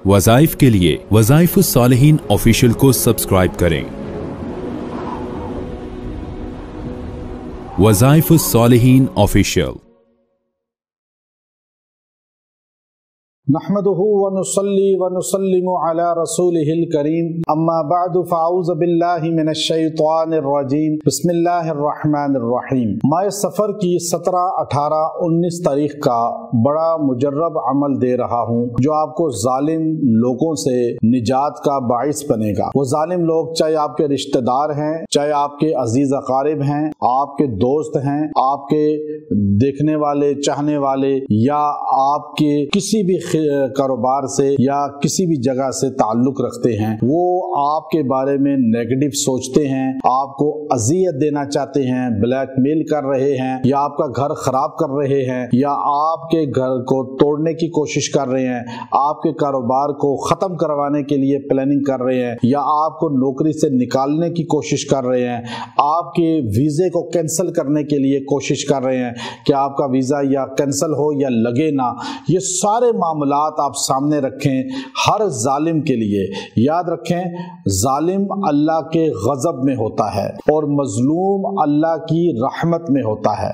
वज़ाइफ के लिए वज़ाइफुस्सालिहीन ऑफिशियल को सब्सक्राइब करें। वज़ाइफुस्सालिहीन ऑफिशियल। नहमदुहु व नुसल्ली व नुसल्लिमु अला रसूलिहिल करीम अम्मा बअदु फ़अऊज़ु बिल्लाहि मिनश शैतानिर रजीम बिस्मिल्लाहिर रहमानिर रहीम। माह सफ़र की 17, 18, 19 तारीख का बड़ा मुजर्रब अमल दे रहा हूँ जो आपको जालिम लोगों से निजात का बाइस बनेगा। वो जालिम लोग चाहे आपके रिश्तेदार हैं, चाहे आपके अजीज अकारिब हैं, आपके दोस्त हैं, आपके देखने वाले चाहने वाले, या आपके किसी भी कारोबार से या किसी भी जगह से ताल्लुक रखते हैं, वो आपके बारे में नेगेटिव सोचते हैं, आपको अजियत देना चाहते हैं, ब्लैकमेल कर रहे हैं, या आपका घर खराब कर रहे हैं, या आपके घर को तोड़ने की कोशिश कर रहे हैं, आपके कारोबार को खत्म करवाने के लिए प्लानिंग कर रहे हैं, या आपको नौकरी से निकालने की कोशिश कर रहे हैं, आपके वीजे को कैंसिल करने के लिए कोशिश कर रहे हैं कि आपका वीजा या कैंसिल हो या लगे ना। ये सारे मामलात आप सामने रखें हर जालिम के लिए। याद रखें, जालिम अल्लाह के गजब में होता है और मजलूम अल्लाह की रहमत में होता है।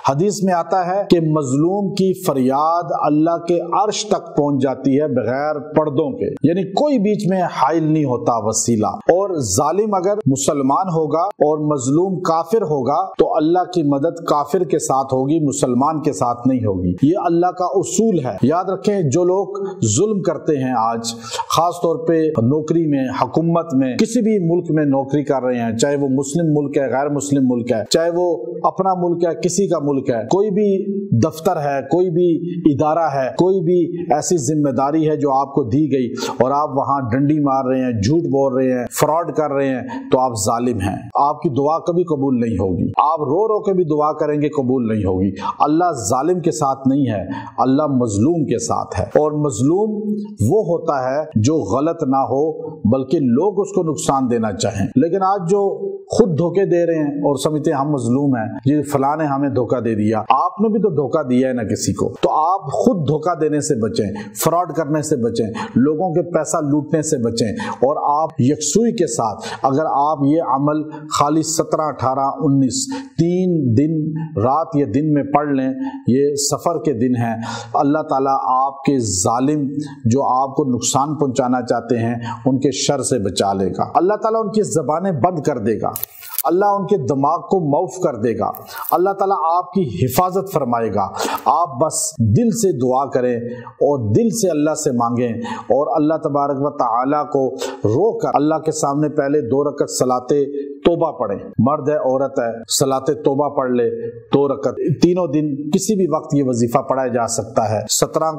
हदीस में आता है कि मजलूम की फरियाद अल्लाह के अर्श तक पहुंच जाती है बगैर पर्दों के, यानी कोई बीच में हाइल नहीं होता वसीला। और जालिम अगर मुसलमान होगा और मजलूम काफिर होगा तो अल्लाह की मदद काफिर के साथ होगी, मुसलमान के साथ नहीं होगी। ये अल्लाह का उसूल है। याद रखें, जो लोग जुल्म करते हैं आज, खास तौर पे नौकरी में, हुकूमत में, किसी भी मुल्क में नौकरी कर रहे हैं, चाहे वो मुस्लिम मुल्क है, गैर मुस्लिम मुल्क है, चाहे वो अपना मुल्क है, किसी का मुल्क है, कोई भी दफ्तर है, कोई भी इदारा है, कोई भी ऐसी जिम्मेदारी है जो आपको दी गई और आप वहां डंडी मार रहे हैं, झूठ बोल रहे हैं, फ्रॉड कर रहे हैं, तो आप जालिम हैं। आपकी दुआ कभी कबूल नहीं होगी। आप रो रो के भी दुआ करेंगे, कबूल नहीं होगी। अल्लाह जालिम के साथ नहीं है, अल्लाह मजलूम के साथ है। और मजलूम वो होता है जो गलत ना हो बल्कि लोग उसको नुकसान देना चाहें। लेकिन आज जो खुद धोखे दे रहे हैं और समझते हैं हम मजलूम हैं, जी फलां ने हमें धोखा दे दिया। आपने भी तो धोखा दिया है ना किसी को। तो आप खुद धोखा देने से बचें, फ्रॉड करने से बचें, लोगों के पैसा लूटने से बचें। और आप यकसुई के साथ अगर आप ये अमल खाली 17, 18, 19 3 दिन रात या दिन में पढ़ लें, ये सफर के दिन हैं, अल्लाह ताला आपके जालिम जो आपको नुकसान पहुंचाना चाहते हैं उनके शर से बचा लेगा। अल्लाह ताला उनकी ज़बानें बंद कर देगा, अल्लाह उनके दिमाग को मौफ कर देगा, अल्लाह ताला आपकी हिफाजत फरमाएगा। आप बस दिल से दुआ करें और दिल से अल्लाह से मांगें और अल्लाह तबारक व तआला को रोकर अल्लाह के सामने पहले 2 रकत सलाते तोबा पढ़ें। मर्द है औरत है, सलाते तोबा पढ़ ले 2 रकत। तीनों दिन किसी भी वक्त ये वजीफा पढ़ाया जा सकता है, 17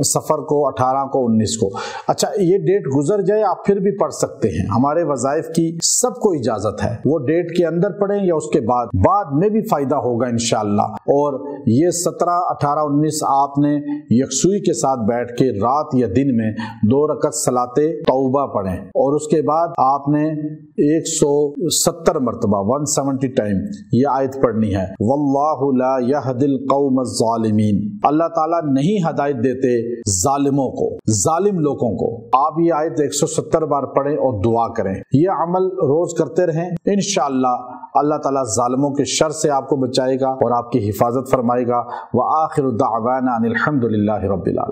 सफर को, 18 को, 19 को। अच्छा, ये डेट गुजर जाए आप फिर भी पढ़ सकते हैं, हमारे वज़ाइफ की सबको इजाजत है। वो डेट के अंदर पढ़ें या उसके बाद में भी फायदा होगा इंशाअल्लाह। और ये 17, 18, 19 आपने यकसुई के साथ बैठ के रात या दिन में 2 रकत सलाते तौबा पढ़ें और उसके बाद आपने 170 मरतबा 170 टाइम ये आयत पढ़नी है, वल्लाहु ला यहदिल कौमज़ ज़ालिमीन। अल्लाह ताला नहीं हिदायत देते जालिमों को, जालिम लोगों को। आप ये आयत 170 बार पढ़ें और दुआ करें। ये अमल रोज करते रहें, इंशाअल्लाह अल्लाह ताला जालिमों के शर से आपको बचाएगा और आपकी हिफाजत फरमाएगा। व आखिरु दाअवाना अनिल हम्दुलिल्लाहि रब्बिल आलमीन।